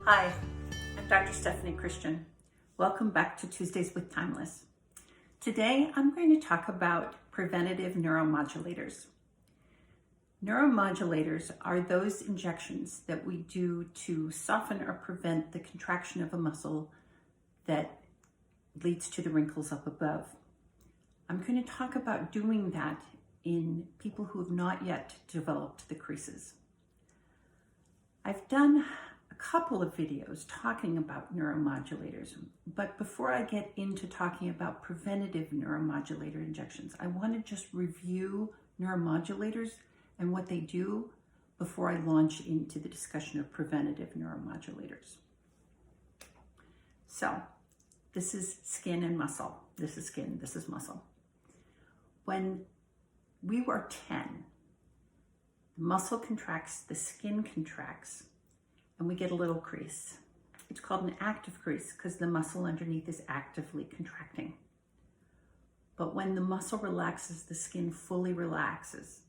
Hi, I'm Dr. Stephanie Christian. Welcome back to Tuesdays with Timeless. Today, I'm going to talk about preventative neuromodulators. Neuromodulators are those injections that we do to soften or prevent the contraction of a muscle that leads to the wrinkles up above. I'm going to talk about doing that in people who have not yet developed the creases. I've done a couple of videos talking about neuromodulators, but before I get into talking about preventative neuromodulator injections, I want to just review neuromodulators and what they do before I launch into the discussion of preventative neuromodulators. So, this is skin and muscle. This is skin, this is muscle. When we were 10, the muscle contracts, the skin contracts, and we get a little crease. It's called an active crease because the muscle underneath is actively contracting. But when the muscle relaxes, the skin fully relaxes,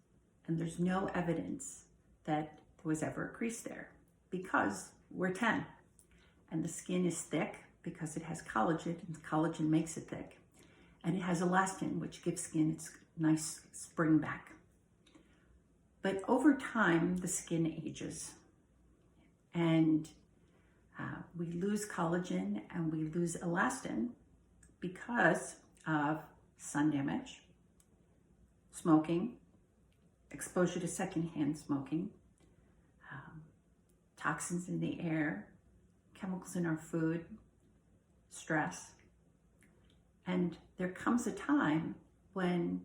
and there's no evidence that there was ever a crease there because we're 10, and the skin is thick because it has collagen, and collagen makes it thick, and it has elastin, which gives skin its nice spring back. But over time, the skin ages, and we lose collagen and we lose elastin because of sun damage, smoking, exposure to secondhand smoking, toxins in the air, chemicals in our food, stress. And there comes a time when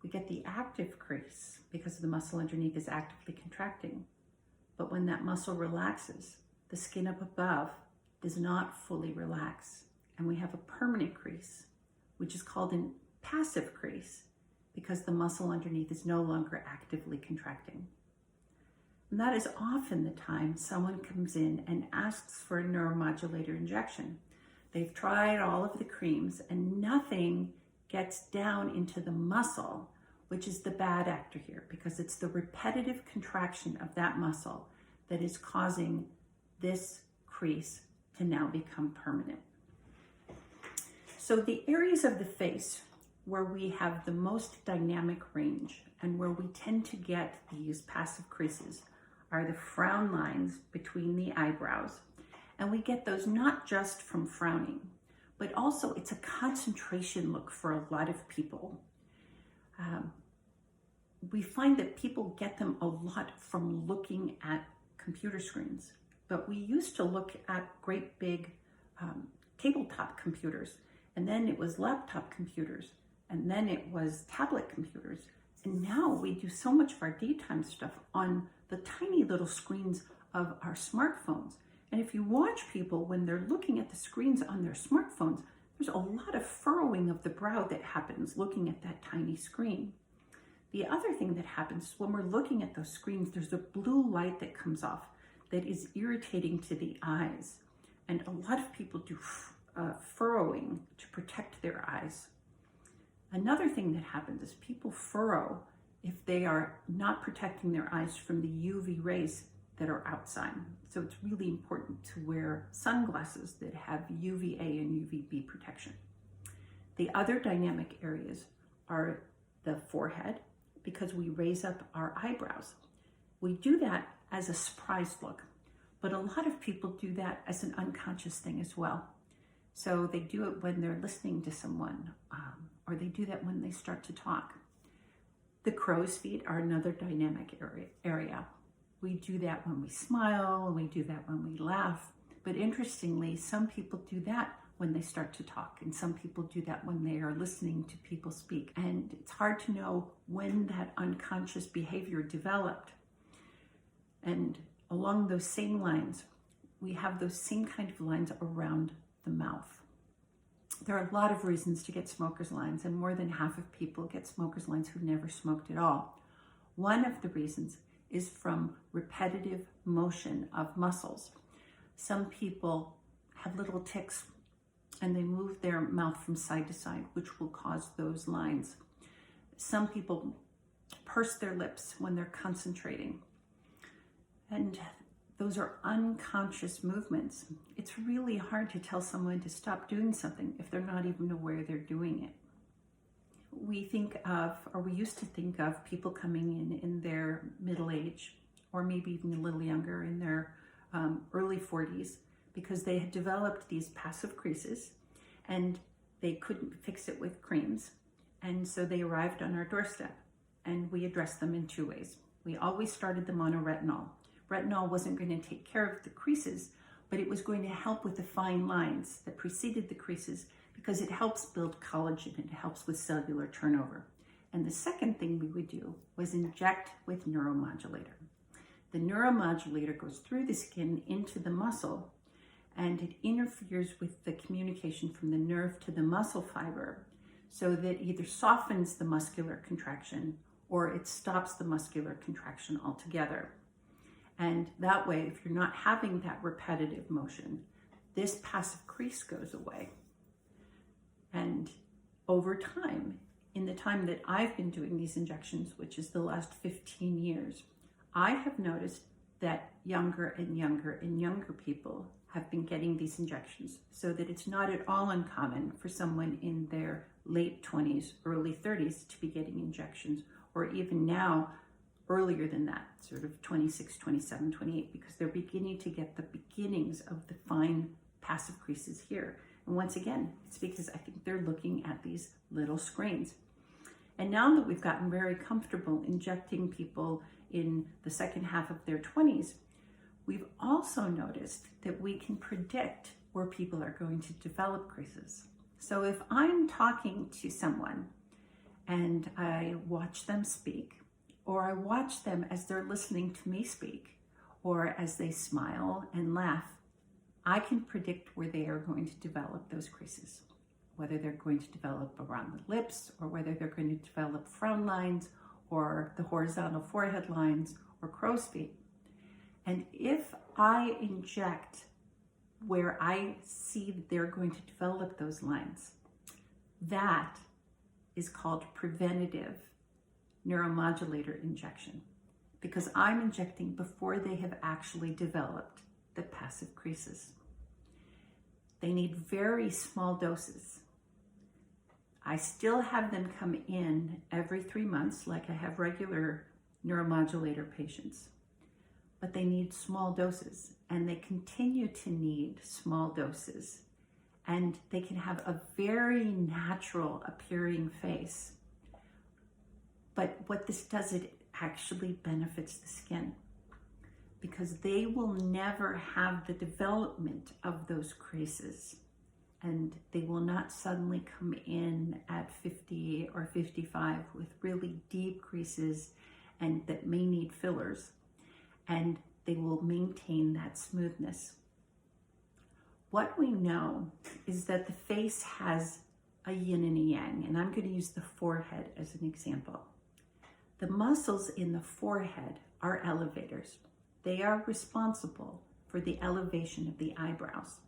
we get the active crease because the muscle underneath is actively contracting. But when that muscle relaxes, the skin up above does not fully relax. And we have a permanent crease, which is called a passive crease because the muscle underneath is no longer actively contracting. And that is often the time someone comes in and asks for a neuromodulator injection. They've tried all of the creams and nothing gets down into the muscle, which is the bad actor here, because it's the repetitive contraction of that muscle that is causing this crease to now become permanent. So the areas of the face where we have the most dynamic range and where we tend to get these passive creases are the frown lines between the eyebrows. And we get those not just from frowning, but also it's a concentration look for a lot of people. We find that people get them a lot from looking at computer screens, but we used to look at great big tabletop computers, and then it was laptop computers, and then it was tablet computers, and now we do so much of our daytime stuff on the tiny little screens of our smartphones. And if you watch people when they're looking at the screens on their smartphones, there's a lot of furrowing of the brow that happens looking at that tiny screen. The other thing that happens is when we're looking at those screens, there's a blue light that comes off that is irritating to the eyes. And a lot of people do furrowing to protect their eyes. Another thing that happens is people furrow if they are not protecting their eyes from the UV rays that are outside. So it's really important to wear sunglasses that have UVA and UVB protection. The other dynamic areas are the forehead, because we raise up our eyebrows. We do that as a surprise look, but a lot of people do that as an unconscious thing as well. So they do it when they're listening to someone, or they do that when they start to talk. The crow's feet are another dynamic area. We do that when we smile, and we do that when we laugh. But interestingly, some people do that when they start to talk, and some people do that when they are listening to people speak. And it's hard to know when that unconscious behavior developed. And along those same lines, we have those same kind of lines around the mouth. There are a lot of reasons to get smoker's lines, and more than half of people get smoker's lines who never smoked at all. One of the reasons is from repetitive motion of muscles. Some people have little tics and they move their mouth from side to side, which will cause those lines. Some people purse their lips when they're concentrating. And those are unconscious movements. It's really hard to tell someone to stop doing something if they're not even aware they're doing it. We think of, or we used to think of, people coming in their middle age, or maybe even a little younger, in their early 40s, because they had developed these passive creases and they couldn't fix it with creams. And so they arrived on our doorstep, and we addressed them in two ways. We always started them on a retinol. Retinol wasn't going to take care of the creases, but it was going to help with the fine lines that preceded the creases, because it helps build collagen and it helps with cellular turnover. And the second thing we would do was inject with neuromodulator. The neuromodulator goes through the skin into the muscle, and it interferes with the communication from the nerve to the muscle fiber, so that it either softens the muscular contraction or it stops the muscular contraction altogether. And that way, if you're not having that repetitive motion, this passive crease goes away. And over time, in the time that I've been doing these injections, which is the last 15 years, I have noticed that younger and younger and younger people have been getting these injections, so that it's not at all uncommon for someone in their late 20s, early 30s to be getting injections, or even now earlier than that, sort of 26, 27, 28, because they're beginning to get the beginnings of the fine passive creases here. And once again, it's because I think they're looking at these little screens. And now that we've gotten very comfortable injecting people in the second half of their 20s, we've also noticed that we can predict where people are going to develop creases. So if I'm talking to someone and I watch them speak, or I watch them as they're listening to me speak, or as they smile and laugh, I can predict where they are going to develop those creases, whether they're going to develop around the lips, or whether they're going to develop frown lines, or the horizontal forehead lines, or crow's feet. And if I inject where I see that they're going to develop those lines, that is called preventative neuromodulator injection, because I'm injecting before they have actually developed the passive creases. They need very small doses. I still have them come in every 3 months, like I have regular neuromodulator patients, but they need small doses, and they continue to need small doses, and they can have a very natural appearing face. But what this does, it actually benefits the skin, because they will never have the development of those creases, and they will not suddenly come in at 50 or 55 with really deep creases and that may need fillers, and they will maintain that smoothness. What we know is that the face has a yin and a yang, and I'm going to use the forehead as an example. The muscles in the forehead are elevators. They are responsible for the elevation of the eyebrows.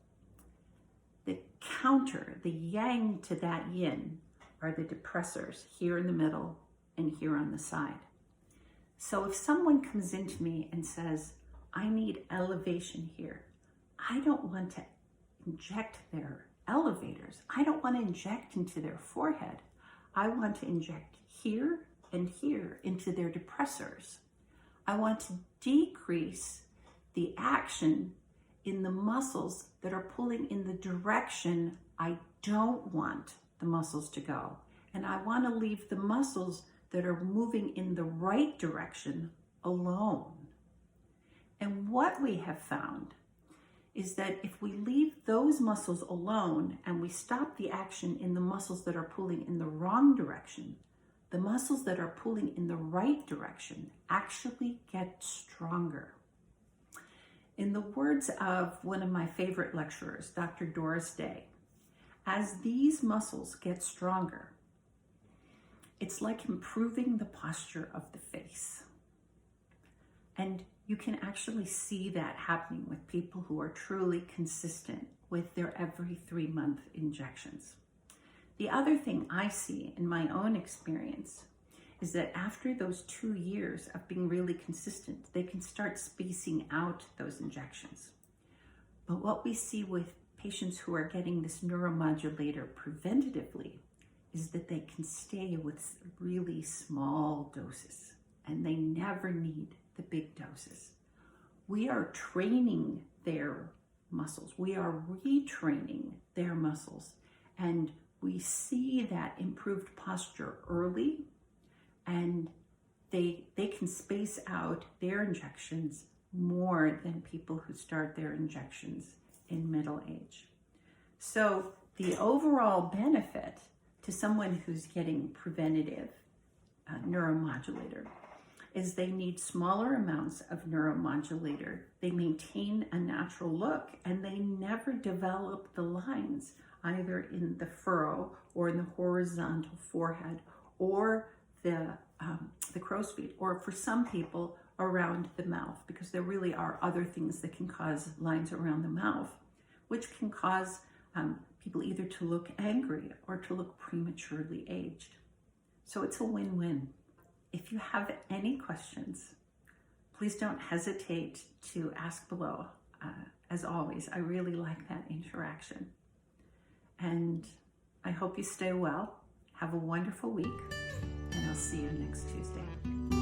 The counter, the yang to that yin, are the depressors here in the middle and here on the side. So if someone comes into me and says, I need elevation here, I don't want to inject their elevators. I don't want to inject into their forehead. I want to inject here and here into their depressors. I want to decrease the action in the muscles that are pulling in the direction I don't want the muscles to go. And I want to leave the muscles that are moving in the right direction alone. And what we have found is that if we leave those muscles alone and we stop the action in the muscles that are pulling in the wrong direction, the muscles that are pulling in the right direction actually get stronger. In the words of one of my favorite lecturers, Dr. Doris Day, as these muscles get stronger, it's like improving the posture of the face. And you can actually see that happening with people who are truly consistent with their every 3-month injections. The other thing I see in my own experience is that after those 2 years of being really consistent, they can start spacing out those injections. But what we see with patients who are getting this neuromodulator preventatively is that they can stay with really small doses and they never need the big doses. We are training their muscles. We are retraining their muscles, and we see that improved posture early, and they can space out their injections more than people who start their injections in middle age. So the overall benefit to someone who's getting preventative neuromodulator is they need smaller amounts of neuromodulator. They maintain a natural look, and they never develop the lines either in the furrow or in the horizontal forehead or the crow's feet, or for some people around the mouth, because there really are other things that can cause lines around the mouth, which can cause people either to look angry or to look prematurely aged. So it's a win-win. If you have any questions, please don't hesitate to ask below. As always, I really like that interaction. And I hope you stay well. Have a wonderful week, and I'll see you next Tuesday.